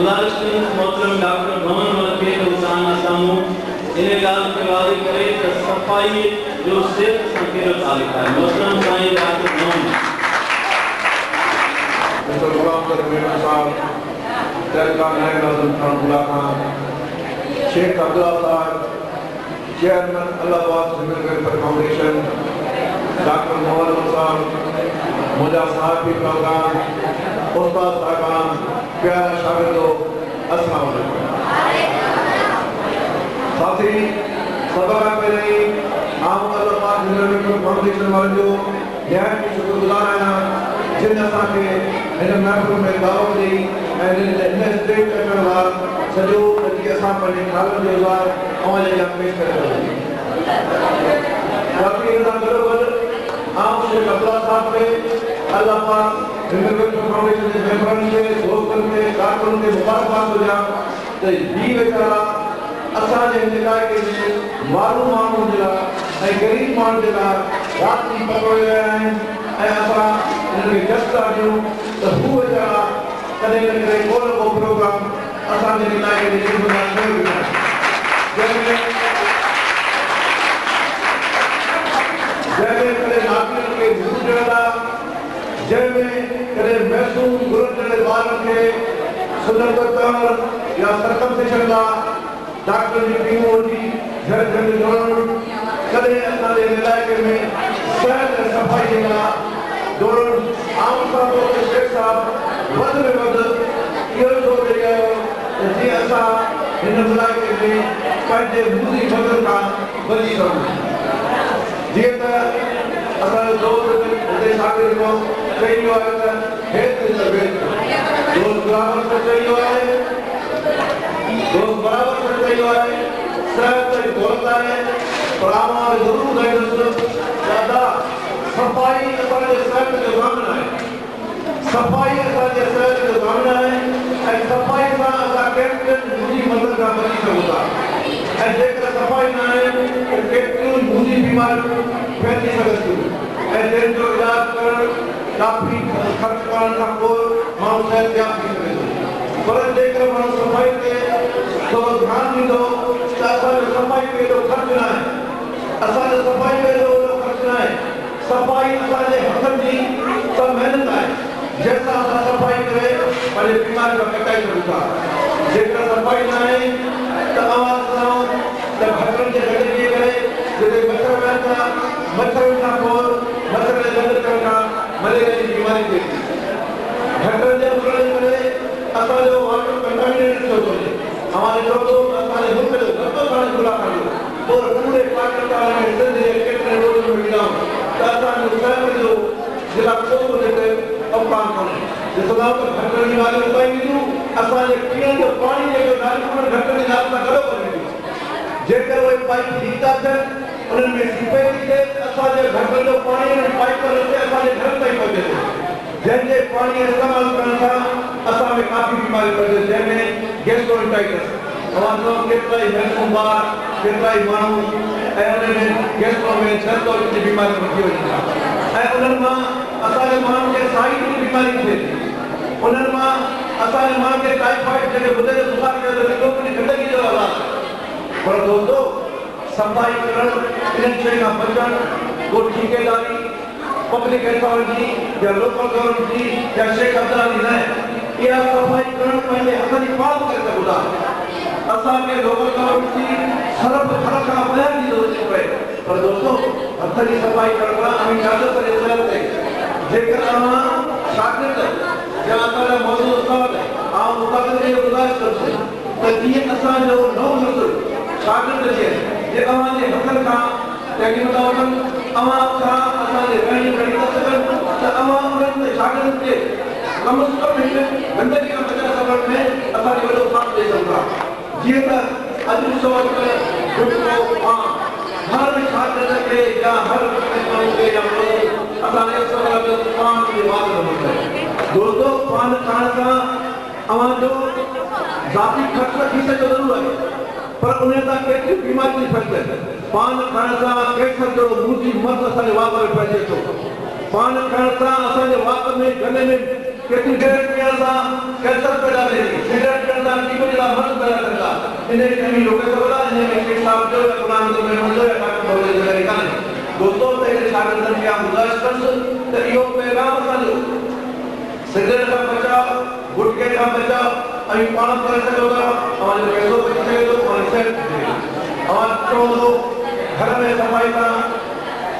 गुजारिश कयूं मोहतरम डॉक्टर भवन खे उसान सामू इन ॻाल्हि खे वाज़े करे त सफ़ाई जो सिहत सां कहिड़ो तालुक़ु आहे। मोहतरम साईं डॉक्टर भवन शेख अब्दुल्ला साहब chairman Allahabad civil welfare foundation, doctor Mohammad साहब मुझा साहबी प्रोग्राम उस्ताद साहबान प्यारा शागिर्दों अस्सलाम वालेकुम। साथी सबका पहले आम अल्लाहाबाद सिविल वेलफेयर फाउंडेशन वालों जो ध्यान की शुक्रगुजार आहियां जिन असांखे हिन महफ़िल में दावत ॾेई ऐं हिन स्टेज ते अचण वार सॼो अॼु असां पंहिंजे ख़्यालनि जो इज़हार अवां जे अॻियां पेश करे रहिया बाक़ी हिन सां गॾोगॾु आम शेख अब्दुल्ला साहब खे अल्लाह पाक सिविल वेलफेयर फाउंडेशन जे मेंबरनि खे दोस्तनि खे कारकुननि खे मुबारकबाद हुजां त ही वीचारा असांजे हिन इलाइक़े में माण्हू जे लाइ ऐं ग़रीब माण्हुनि जे लाइ राति ॾींहुं पकड़े रहिया आहिनि ऐं असां हिननि खे जस्ट था ॾियूं त हू वीचारा कॾहिं न कॾहिं को न को प्रोग्राम असांजे इलाइक़े जे ज़िम्मेदार करे वेठा आहिनि जंहिंमें कॾहिं नागरिकनि खे ॿुध ॾियण लाइ, जंहिंमें कॾहिं महसूस घुरनि जहिड़े ॿारनि खे सुञाणप करणु या सर्कमसिशन लाइ डॉक्टर जी टीमूं जी घर घर जोड़णु, कॾहिं असांजे इलाइक़े में सिहत ऐं सफ़ाई जे लाइ जोड़णु। आम तौर ते शेख साहब वधि में वधि इहो ज़ोर ॾेई आयो त जीअं असां हिन इलाइक़े में पंहिंजे मूली मदद खां बची सघूं। जीअं त असांजो दोस्त हिते शागिर्द जो चई वियो आहे त हेठि त वेठि दोस्त बराबरि सां चई वियो आहे, दोस्त बराबरि सां चई वियो आहे, सिहत जी दौलत आहे, पर आवाज़ ज़रूरु ॿुधाईंदुसि दादा सफ़ाई असांजे सिहत जो ज़ामिन आहे, सफ़ाई असांजे सिहत जो ज़ामिन आहे ऐं सफ़ाई सां असां केतिरनि मुंहिंजी मदद खां बची सघूं था ऐं जेकर सफ़ाई न आहे त केतिरियूं मुंहिंजी बीमारियूं फैली सघनि थियूं ऐं जंहिंजो इलाज करणु काफ़ी ख़र्च करण खां पोइ माण्हू सिहतयाब थी सघे थो। पर जेकर माण्हू सफ़ाई ते थोरो ध्यानु ॾींदो त असांजो सफ़ाई में एॾो ख़र्चु न आहे, असांजो सफ़ाई में एॾो ख़र्चु न आहे। सफ़ाई असांजे हथनि जी सभु महिनत आहे जंहिंसां असां सफ़ाई करे पंहिंजे बीमारी खां बचाए सघूं था। जेकर सफ़ाई न आहे त आवाज़ ॿुधाऊं त घटनि जे गॾिजी करे जिते मच्छर वेहनि था, मच्छरनि खां पोइ मच्छर जे गॾु करण खां मलेरिया जी बीमारी थिए थी। घटनि जे उगण जे करे असांजो वाटर कंटामिनेटेड थो वञे। हमारे ॾिठो असांजे मुल्क जो धंधो पाणी खुला कान्हे और पूरे पाकिस्तान में सिंध जे केतिरे रोडनि में वेंदाऊं त असांजो सिहत जो जिला को बि हिते अवकान कोन्हे। ॾिसंदा त घटनि जी ॻाल्हियूं ॿुधाई वेंदियूं, असांजे पीअण जो पाणी जेको ॻाल्हियूं घटनि जी ॻाल्हि सां गॾु कोन वेंदियूं। जेकर उहे पाइप लीक था थियनि उन्हनि में सीपेज थी थिए असांजे घटनि जो पाणी पाइप ते असांजे घर ताईं पहुचे थो, जंहिंजे पाणी इस्तेमालु करण सां असां में काफ़ी बीमारियूं पइजनि जंहिंमें गैस्ट्रोइंटाइटिस तव्हांजो केतिरा ई महसूम ॿार केतिरा ई माण्हू ऐं उन में गैस्ट्रो में छतो जी बीमारियूं वधी वञनि था ऐं उन्हनि मां असांजे माण्हुनि खे साई जी बीमारी थिए थी, उन्हनि मां असांजे माण्हुनि खे टाइफाइड जेके ॿुधे जो बुखार कयो त हिकिड़ी गंदगी जो इलाज। पर दोस्तो सफ़ाई करणु इन्हनि शयुनि खां बचणु को ठेकेदारी पब्लिक अथॉरिटी या लोकल गवर्नमेंट जी या शेख अब्दुल्ला जी न आहे, इहा सफ़ाई करणु पंहिंजे हथ जी पाल करे सघूं था। असांखे लोकल गवर्नमेंट जी सरफ घर खां ॿाहिरि जी ज़रूरत पए, पर दोस्तो हथ जी सफ़ाई करण लाइ अमीन इजाज़त जे सिहत ते जेकर तव्हां शागिर्द या असांजा मौजूदु उस्ताद ऐं उस्तादनि खे गुज़ारिश कंदुसि त जीअं असांजो नओं नस्ल शागिर्द जे अव्हांजे हथनि खां तइलीम था वठनि, अव्हां खां असांजे रहणी खणी था सघनि त अव्हां उन्हनि शागिर्दनि खे कम से कम हिकु गंदगी खां बचाए सघण में असांखे वॾो साथ ॾेई सघूं था। जीअं त अॼु ॾिसो हर शागिर्द खे या हर माण्हू खे या असांजे पान जी वात न दोस्तो पान खाइण सां अव्हांजो ज़ाती ख़र्च थी सघे ज़रूरु आहे, पर उन सां केतिरियूं बीमारियूं थी फैलनि। पान खाइण सां कैंसर जो मुंहिंजी मर्द असांजे वात में पइजे थो, पान खाइण सां असांजे वात में गले में केतिरी देरि पीअण सां कैंसर पैदा थिए थी, सिगरेट पीअण इन्हें कहीं लोग तो बोला इन्हें एक साहब जो कुरान तो में मंजो या का बोले जो निकाले दोस्तों तेरे शागिर्दन क्या गुजारिश कर तो यो पैगाम साजो सिगरेट का बचा गुटखे का बचा अभी पान कर सको तो हमारे पैसों बचे तो और से हमारे चोदो घर में सफाई का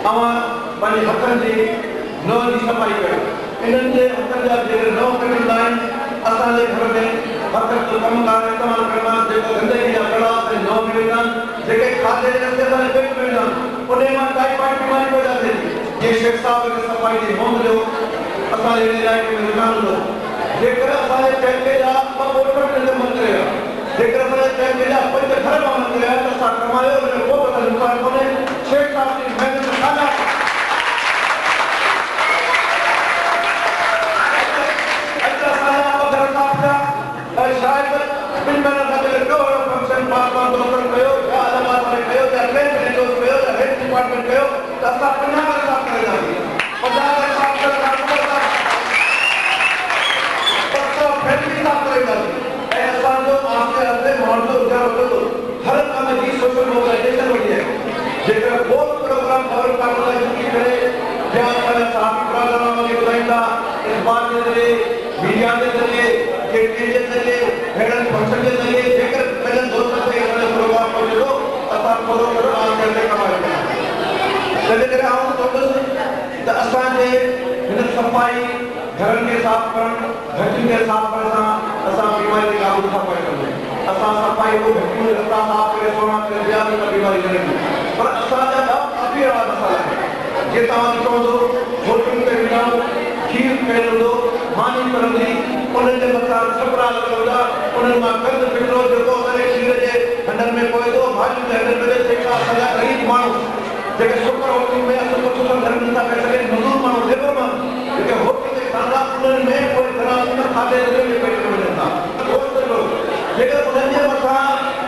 हमार पानी हकन जी नौ की सफाई कर इन्हें जे हकन जा जे नौ कटिंग लाइन असाले घर में हकन तो कम का इस्तेमाल करना जेको गंदगी जा कड़ा से नौ मिलन जेके खाते रस्ते पर पेट मिलन उन्हें मां टाइफाइड बीमारी पैदा थी ये शेख साहब के सफाई दी होम जो असाले ने जाए के निकाल दो जेकर असाले पैके जा पोर्टल में मन करेगा जेकर असाले पैके जा पंज घर में मन करेगा तो सा कमायो ने को पता नुकसान कोने शेख साहब की मेहनत खाना अच्छा साला अगर साहब का शायद बिन मैंने बदल दो फंक्शन पास दोस्तन कयो या आदमात में कयो या ट्रेन में दोस्त कयो या हेल्थ डिपार्टमेंट कयो तो सा 50 का साफ करे जाती 50 का साफ कर फैमिली साफ करे जाती ऐसा जो आपके अपने मॉडल उजागर करो हर काम की सोशल मोबिलाइजेशन होती है जेकर बहुत प्रोग्राम खबर काटला की करे या साफ प्रोग्राम में बताइंदा इस बात के जरिए मीडिया के जरिए के जरिए हेडन फंक्शन के जरिए जेकर पहले दोस्त से अपने प्रोग्राम को जो असा फॉलो करो आप करके कमाए चले करे आओ तो असा जे इन सफाई घर के साफ करन घटी के साफ करना असा बीमारी का काबू था पाए असा सफाई को घटी में रस्ता साफ करे सोना करे दिया तो बीमारी नहीं पर असा जा अभी वाला मसला है जे ता तो होटल पे मिलाओ खीर पेल दो मानी करंदी उन्हें जे मथा छपरा लगोदा उन्हें मा कंद फिरो जो करे खीर जे अंदर में कोई दो भाजी के अंदर में जेका सजा गरीब मानो जेके सुपर होटल में असो कुछ धर्म निता पैसे के मजदूर मानो लेबर मानो जेके होटल के खाना उन्हें में कोई तरह से खाते में पेट में लेता दोस्त लोग जेके उन्हें जे मथा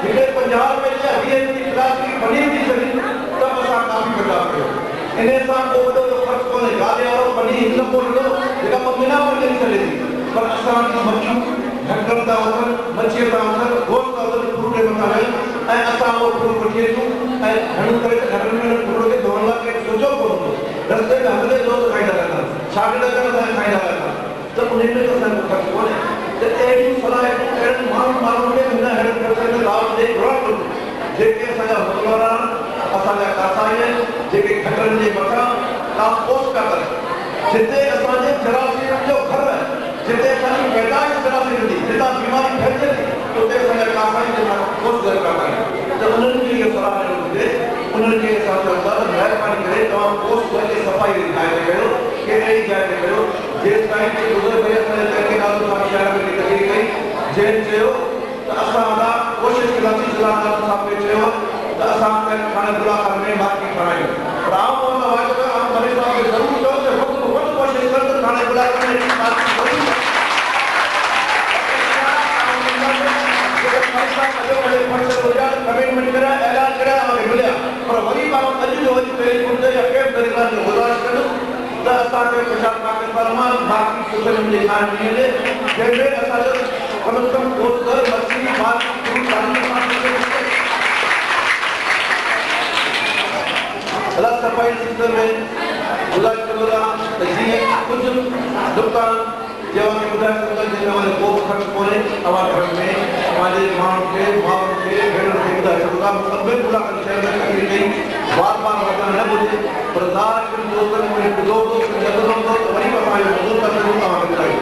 जेके पंजाब में जे अभी की क्लास की बनी थी चली तब असा काफी बचा कयो इन्हें सा को बड़ो खर्च को ने गाले और बनी इन को लो जेका महीना पर चली चली पर असा की मक्खी ढक्कन दा उधर मच्छी दा उधर गोश्त दा उधर पूरे बता है ऐ असा वो पूरे बठे तू ऐ घणो करे घर में पूरे के दोनला के सोचो को रस्ते में हमले दोस्त खाई लगा शागिर्द का खाई लगा तो उन्हें ने तो सब खर्च को ने तो एडी सलाह एड मालूम के बिना हेड कर से लाभ दे रोक जेके सजा बदलरा असा का कासाए जेके घटन जे मथा का पोस्ट का करे जिते असा जे जरासी जो घर है जिते असानी पैदाइश जरासी थी जिता बीमारी फैले तो ते सजा कासाए जे पोस्ट कर करे तो उन्हें के सलाह दे उन्हें के साथ अंदर मेहरबानी करे तो पोस्ट के सफाई दिखाए करो के नहीं जाए करो जिस टाइम के गुजर गए सने करके ना तो शहर में निकली गई जेल से हो तो असा वाला कोशिश कराती सलाह साहब के चयो तो असा के खाने बुला करने बाकी कराई राम और आवाज का हम मरे साहब के जरूर जो से बहुत कोशिश कर खाने बुला करने की बात करी कमिटमेंट करा ऐलान करा और मिलिया पर वही बात अज जो वही पहले कुंडे या के तरीका से गुजारिश करो तो असा के प्रचार के फरमान बाकी सोशल मीडिया खाने मिले जैसे असा कम से कम दोस्त कर मछली बात शुरू करने अलग सफाई सिस्टम में गुजारिश करूंगा जी कुछ दुकान जब हम उधर से जब हमारे को खर्च कोने हमारे घर में हमारे मां के भेड़ के उधर से सब में पूरा शहर में कहीं नहीं बार होता है मुझे प्रदान के दोस्तों दो वही बताए मजदूर का जरूर काम बताए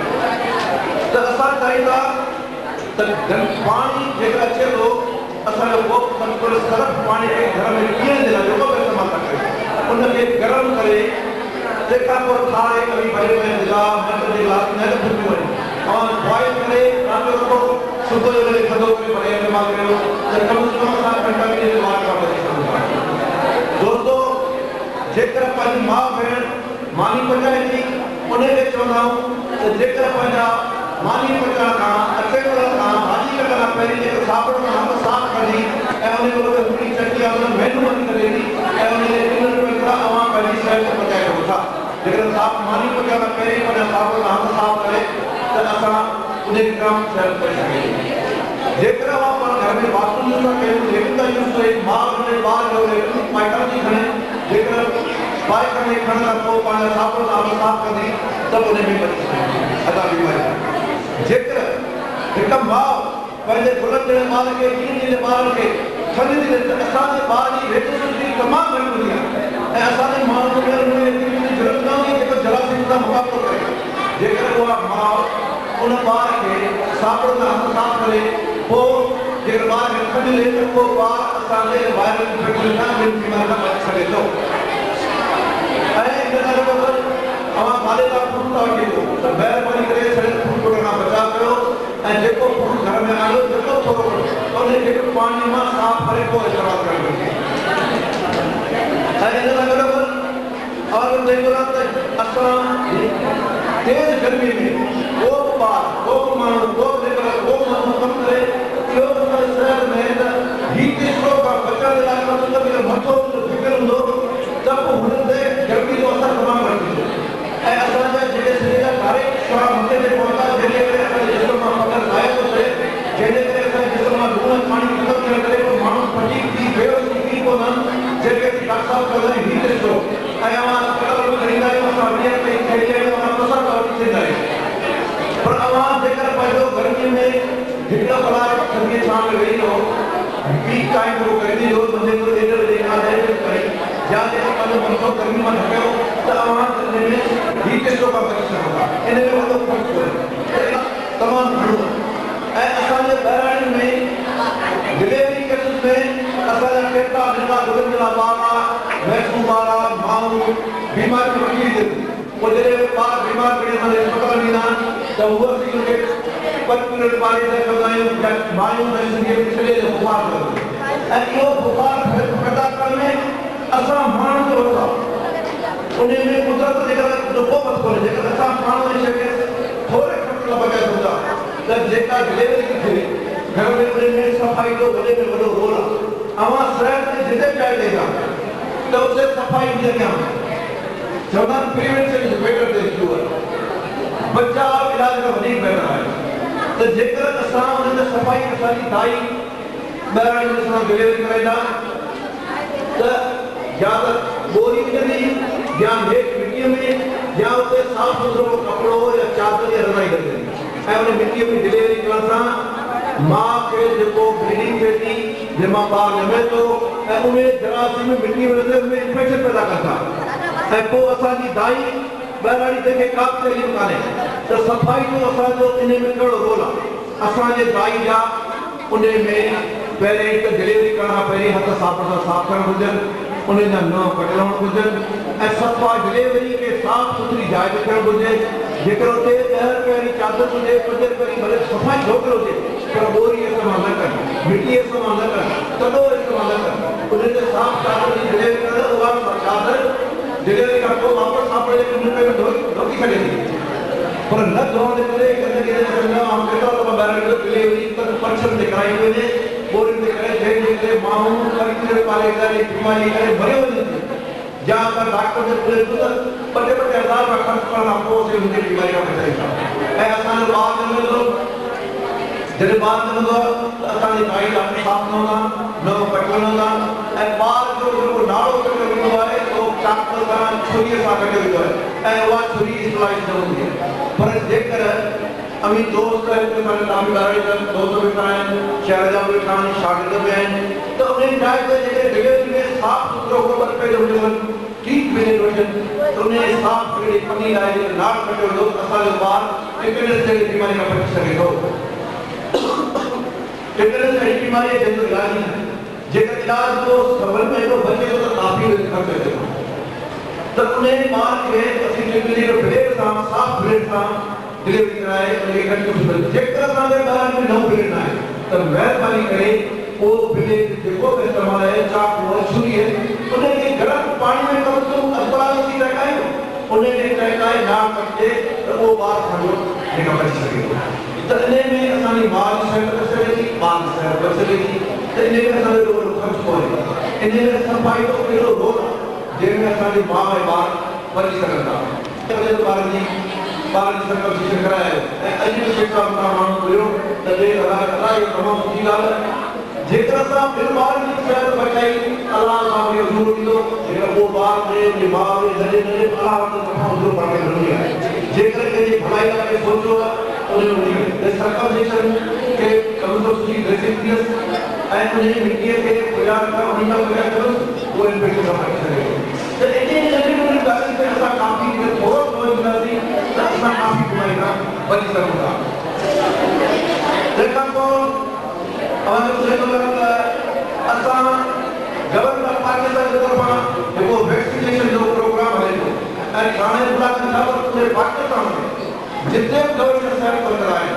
तो असा चाहिए तो पानी जेका अच्छे लोग असा वो पर सरफ पानी के घर में किए देना जो को इस्तेमाल करे उनके गरम करे देखा पर थारे कभी बड़े में दिला मत दिला नहीं तो फिर भी और बॉयल करे रात को सुबह वाले खदों में बड़े इस्तेमाल करो तो कम से कम 7 घंटा के लिए बात कर दोस्तों जेकर अपन मां बहन मानी पचाए थी उन्हें के चौनाव तो जेकर पंजा मानी पचा का अच्छे का भाजी का पहले जे साबुन में हम साफ करी ए उन्हें को पूरी चटनी और मेनू बंद करेगी ए उन्हें किलो में का आवा पहली साइड पचाए होता जेकर साफ मानी पचा का पहले पर साबुन हम साफ करे तो असा उन्हें काम सेल कर सके जेकर आप घर में बाथरूम अपने बार जो माइटल जी खड़े जेकर बाय करने खड़ना को पाना साफ कर दी तब उन्हें भी बची अदा बीमारी जेकर एक मां पंहिंजे बुलंद बार के कीन जे बार के छन जे असांजे बार जी वेतुसुदी तमामु घणी हूंदी आहे ऐं असांजे माण्हू में ज़रूरत न हूंदी जेको जरासीम सां मुक़ाबिलो करे जेकर उहा मां उन बार के सापड़ में हथ साफ करे पोइ जेकर बार खे खॾ ले त पोइ बार असांजे वायरल इंफेक्शन खां ॿियनि बीमारियुनि खां बची सघे थो ऐं इन खां गॾोगॾु अवां मालेदार फ्रूट था वठी अचो त महिरबानी करे शरीर फ्रूट खां बचाव कयो ऐं जेको फ्रूट घर में आयो जेको थोरो उन खे पाणी मां साफ़ करे पोइ इस्तेमालु करणु घुरिजे ऐं इन खां गॾोगॾु और देवरात असां तेज़ गर्मी में वो बार वो माण्हू वो माण्हू कमु करे इहो शहर में हीट स्ट्रोक खां बचण जे लाइ मतलब मथो फिकर हूंदो त पोइ हुन ते गर्मी जो असरु तमामु घटि थींदो ऐं असांजा जेके शरीर जा डायरेक्ट श्वास मथे ते पहुता जंहिंजे करे असांजे जिस्म मां पगर ज़ाया थो थिए जंहिंजे करे असांजे जिस्म मां लूण पाणी ख़तमु थियण करे पोइ माण्हू फटीक थी बेहोश थी पवंदा जेके डॉक्टर साहब चवंदा आहिनि हीट स्ट्रोक ऐं अवां अस्पताल में खणींदा आहियूं असां वञी करे असां वठी थींदा आहियूं पर अवां जेकर पंहिंजो गर्मीअ में हिकु कलाक ठंडी छांव में वेही रहो पीक टाइम हो गर्मी जो मंझंदि जो 1:30 बजे खां 2 बजे ताईं या जेको पंहिंजो मथो गर्मी मां ढकियो त अवां इन में हीट स्ट्रोक खां बची सघो था इन में वॾो फ़र्क़ु कोन्हे तमामु घणो ऐं असांजे ॿाहिराणियुनि में डिलीवरी केसिस में असांजा केतिरा नंढा गुलनि जा ॿार वैक्सूं ॿार माण्हू बीमारियूं वठी ॾियनि पोइ जॾहिं ॿार बीमार पड़ी असांजे अस्पताल में ईंदा आहिनि त उहो असीं उनखे 5 मिनट ॿार खे चवंदा आहियूं मायूं न सिंधीअ में छॾे बुख़ार लॻो ऐं इहो बुख़ार पैदा करण में असां माण्हुनि जो हथु आहे उन में कुदरत जेकर नुक़ोबत कोन्हे जेकर असां माण्हू जी शइ थोरे ख़र्च लाइ बचाए सघूं त जेका डिलीवरी थी थिए घर में उन में सफ़ाई जो वॾे में वॾो रोल आहे अवां शहर ते जिते पिया ॾेई त उते सफ़ाई जी अॻियां चवंदा आहिनि prevention is better than cure बचाव इलाज खां वधीक बहितर आहे त जेकर असां उन में सफ़ाई असांजी दाई ॿाहिरां असां डिलीवरी कराईंदा त या त ॿोरी विझंदी या हेठि मिटीअ में या उते साफ़ सुथरो कपिड़ो या चादर या रज़ाई लॻंदी ऐं उन मिटीअ में डिलीवरी करण सां माउ खे जेको ब्लीडिंग थिए थी जंहिंमां ॿारु ॼमे थो ऐं उहे जरासीम मिटीअ में में इंफेक्शन पैदा कंदा ऐं पोइ असांजी दाई ॿाहिराणी तंहिंखे का बि तकलीफ़ कान्हे त सफ़ाई जो असांजो इन में कहिड़ो रोल आहे असांजे दाई जा उन में पहिरें हिकु डिलीवरी करण खां पहिरीं हथ साफ़ सां साफ़ करणु घुरिजनि उन जा नंहं कढणु घुरिजनि ऐं सफ़ा डिलीवरी खे साफ़ सुथरी जाइ ते करणु घुरिजे जेकर उते 10 रुपए वारी चादर हुजे 5 रुपए वारी भले सफ़ाई छोकिरो हुजे पर ॿोरी इस्तेमालु न कनि मिटी इस्तेमालु न कनि तॾो इस्तेमालु न कनि उन ते साफ़ चादर जी डिलीवरी करे उहा चादर डिलीवरी खां पोइ वापसि साफ़ करे धोती छॾे थी पर न धोअण जे करे गंदगी जे करे केतिरा दफ़ा ॿाहिरि डिलीवरी परछन ते कराई वञे ॿोरियुनि ते करे जंहिंजे करे माण्हू ख़रीद पाले करे बीमारी करे मरे वञनि थियूं या अगरि डॉक्टर जे ॿ टे हज़ार रुपया ख़र्च करण खां पोइ असीं हुनजी बीमारी खां बचायूं था ऐं असांजो ॿारु ॼमे थो जॾहिं ॿारु ॼमंदो आहे त असांजी दाई ॾाढी साफ़ न हूंदा नओं कटियल हूंदा ऐं ॿार जो जेको नाड़ो कटियो वेंदो आहे उहो चाकू सां छुरीअ सां कटियो वेंदो आहे ऐं उहा छुरी इस्तेमालु न हूंदी आहे पर जेकर अमी दोस्त हिते पंहिंजे नामी ॿारनि दोस्त वेठा आहिनि शहर जा बि वेठा आहिनि शागिर्द बि आहिनि त उन जाइ ते जेके डिलीवरी में साफ़ सुथरो ख़बर पए हुजनि ठीक मिले हुजनि त उन साफ़ हिकिड़ी पनी आहे जेके नाड़ कटियो वेंदो असांजो ॿारु टिकनेस जहिड़ी बीमारी खां बची सघे थो टिकनेस अहिड़ी बीमारी आहे जंहिंजो इलाज ई न जेकर इलाज जो ख़बर में एॾो बचे थो त काफ़ी ख़र्चु अचे थो त उन ॿार खे असीं डिलीवरी जो ब्लेड सां साफ़ ब्लेड सां डिलीवरी कराए उनखे घटि कुझु जेकर असांजे ॿारनि में नओं ब्लेड न आहे त महिरबानी करे उहो ब्लेड जेको बि इस्तेमालु आहे चाकू छुरी आहे उनखे गरम पाणी में कम से कम अस्पताल में टहिकायूं उनखे टहिकाए नाक कटिजे त उहो ॿारु असांजो जेका बची सघे थो त इन में असांजी माउ जी सिहत बची सघे थी ॿार जी सिहत बची सघे थी त इन में असांजो एॾो वॾो ख़र्चु कोन्हे इन में सफ़ाई जो कहिड़ो रोल आहे जंहिंमें असांजी माउ ऐं ॿार बची सघनि था ॿारनि जी सर्कमसिजन करायो ऐं अॼु बि जेका माण्हू हुयो त ॿिए अलाए इहो तमामु सुठी ॻाल्हि आहे जेकर असां ॿिनि ॿारनि जी सिहत बचाई अलाह असांखे हज़ूर ॾींदो जेकर उहो ॿार ॿिए माउ नंढे नंढे अलाह वटि तमामु हज़ूर पाण खे मिलंदी आहे जेकर कंहिंजी भलाई लाइ सोचियो आहे उन सर्कमसिशन खे कमज़ोर सुठी ड्रेसिंग थियसि ऐं उनजी मिटीअ खे गुज़ार करणु उन खां गुज़ार कयोसि उहो इन्फेक्शन न पइजी सघे त एॾी नंढी नंढी ॻाल्हियुनि ते असां काफ़ी थोरो समझ ईंदासीं त असां काफ़ी बीमारी खां बची सघूं था तंहिंखां पोइ असां गवर्नमेंट पाकिस्तान जे तरफ़ां जेको वैक्सीनेशन जो प्रोग्राम हले थो ऐं थाणे इलाइक़नि खां पूरे पाकिस्तान में जिते बि गवर्नमेंट सेहत वर्कर आहिनि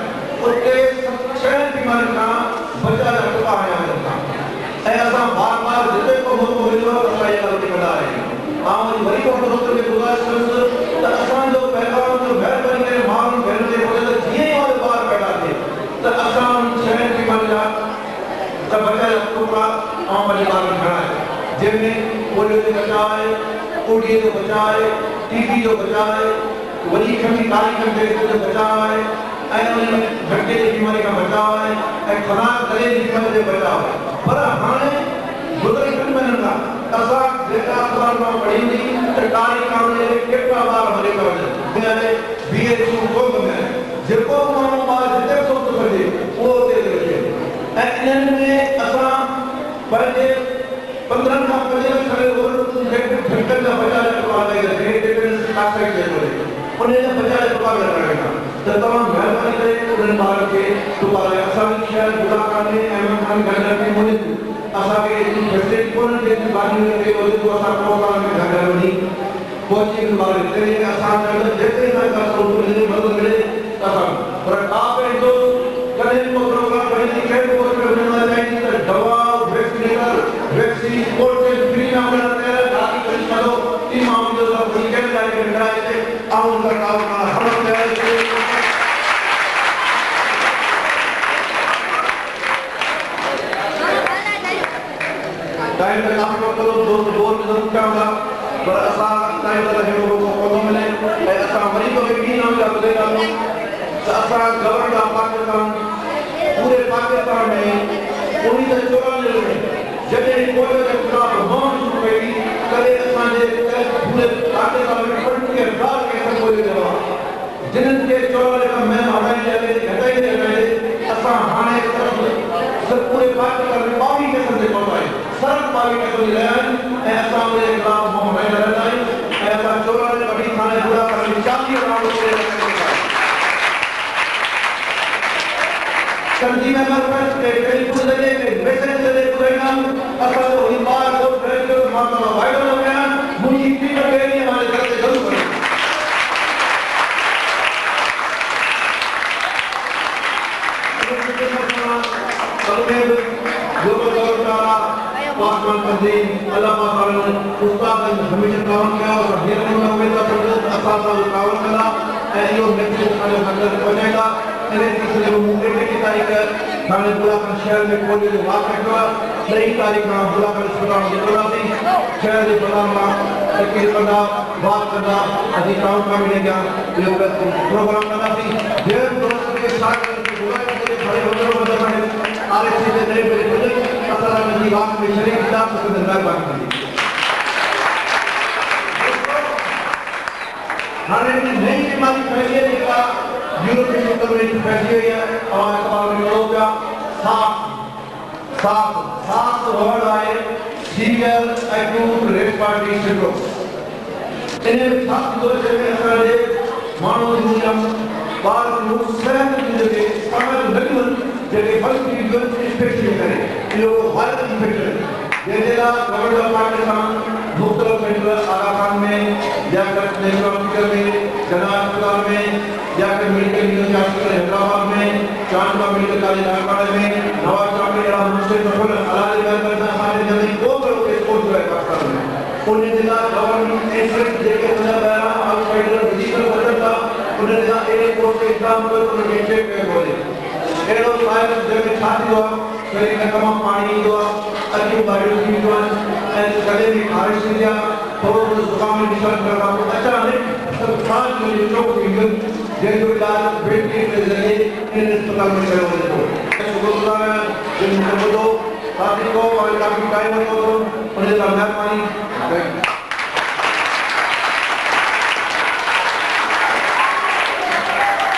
उते 6 बीमारियुनि खां बचाव जा टुका हणिया वञनि था ऐं असां बार बार जिते को मौक़ो मिलियो आहे असां इहा ॻाल्हि कंदा आहियूं आउं वरी को दोस्त खे गुज़ारिश कंदुसि त असांजो पैगाम जो महिरबानी करे माण्हुनि भेनरुनि खे ॿुधो त जीअं ई उहो ॿार पैदा थिए त असां 6 बीमारियुनि जा बचाव टुकड़ा आम परिवार में खड़ा है जिनमें पोलियो जो बचाव है ओडी जो बचाव है टीबी जो बचाव है वही खमी काली खंडे जो बचाव है ऐं घटे की बीमारी का बचाव है ऐं खराब गले की बीमारी जो बचाव है पर हाणे गुज़िरियल 2 महीननि खां असां जेका अख़बार मां पढ़ी हुई त काली कावड़े जे केतिरा ॿार मरी था वञनि BHU कोन में जेको माण्हू ॿार जिते थो सघे उहो उते थो अचे ऐं इन्हनि में असां पंहिंजे 15 खां 25 साल घटनि जा बचाव टुका उन जा बचाव टुका लॻाइणा त तव्हां महिरबानी करे उन्हनि ॿारनि खे टुका लॻाए असांजी शहर बुलाकान में अहमद खान गंडर में मुहिम असांखे एतिरी फैसिलिटी कोन जेतिरी गाॾियूं ते वधीक असां प्रोग्राम में गंडर वञी पहुची ॿार हिते असां जेतिरी असांखे मदद मिले असां पर का बि कॾहिं को प्रोग्राम कॾहिं कहिड़ो दवा वैक्सीनेटर वैक्सीन कोर्स फ्री ना मिलण ते गाड़ी कढी छॾो ई माण्हू जो सभु कहिड़े लाइ मिलाए ते ऐं उनका काम हर टाइम पे काम करो दो जरूर क्या होगा पर असा टाइम पे लगे लोगों को कोन मिले ऐसा वरी तो भी नाम का बदला लो असा गवर्नमेंट पाकिस्तान पूरे पाकिस्तान में 1994 में जॾहिं कोविड जे ख़िलाफ़ मुहिम शुरू कई तॾहिं असांजे पूरे पाकिस्तान में 25,000 केस कोविड जा हुआ जिन्हनि खे 94 खां मुहिम हटाईंदे असां हाणे सिर्फ़ु पूरे पाकिस्तान में 22 केसनि ते पहुता आहियूं सिर्फ़ु 22 केस रहिया आहिनि ऐं असां उनजे ख़िलाफ़ मुहिम हलाईंदा रहंदा आहियूं ऐं असां 94 वठी थाणे पूरा करण 40 राउंड कंदी में मरकज के टेलीफोन लगे के मैसेज लगे पूरे नाम असा तो ही बार को रेडियो माता वायरल हो गया मुझे भी लगे हमारे घर से जरूर करें जो गवर्नर पासवान तंजीम अल्लाह ताला ने उस्ताद हमेशा काम किया और ढेर में हुए तो असा तो काम करा ए यो मैसेज वाले अंदर पहुंचेगा इसलिए वो मुंबई की तारीख थाने बुलाकर शहर में कोई जो वाक़ हुआ 3 तारीख में बुलाकर अस्पताल में बोला थी शहर में बुलाना तकरीर करना बात करना अधिकारों का मिलेगा ये प्रोग्राम करना थी देर दोस्त के साथ बुलाकर के खड़े होकर बदलने आरएससी के नए मेरे बुजुर्ग असल में जी बात में शरीक किताब से धन्यवाद बात की हाने नई बीमारी फैली है का यूरोपियन कम्युनिटी फैली है और अखबार में लोग सात वर्ड आए सीवियर एक्यूट रेस्पिरेटरी सिंड्रोम इन्हें सात दो जगह असांजे माण्हू दुनिया बार लोग सहन की जगह पाण नकल जगह फर्स्ट इंफेक्शन करे इहो वायरल इंफेक्शन जंहिंजे लाइ गवर्नमेंट पाकिस्तान मुख़्तलिफ़ सेंटर आगा खान में या नेशनल हॉस्पिटल में जना अस्पताल में या मेडिकल यूनिवर्सिटी हॉस्पिटल हैदराबाद में चांदवा मेडिकल कॉलेज नागपुर में नवाज चौक या मुस्लिम सफल अलाज करना हमारे जल्दी को करो के स्पोर्ट जो है पाकिस्तान में उन्हें जिला गवर्नमेंट एसेट जेके उन्हें बहरा आउटसाइडर फिजिकल करता उन्हें जिला एक कोर्स के एग्जाम पर उन्हें चेक कर बोले एडो फायर जगह छाती हुआ शरीर में तमाम पानी हुआ अच्छी बायोलॉजी हुआ एंड गले में खारिश थी गया थोड़ा जुकाम में निशान कर रहा हूँ अचानक सब सांस में चोक विघन जैसे इलाज वेंटिलेटर के जरिए इन अस्पताल में करे हुए थे शुक्रगुजार हैं जिन मुझे साथी को और काफी टाइम हो तो उन्हें महिरबानी।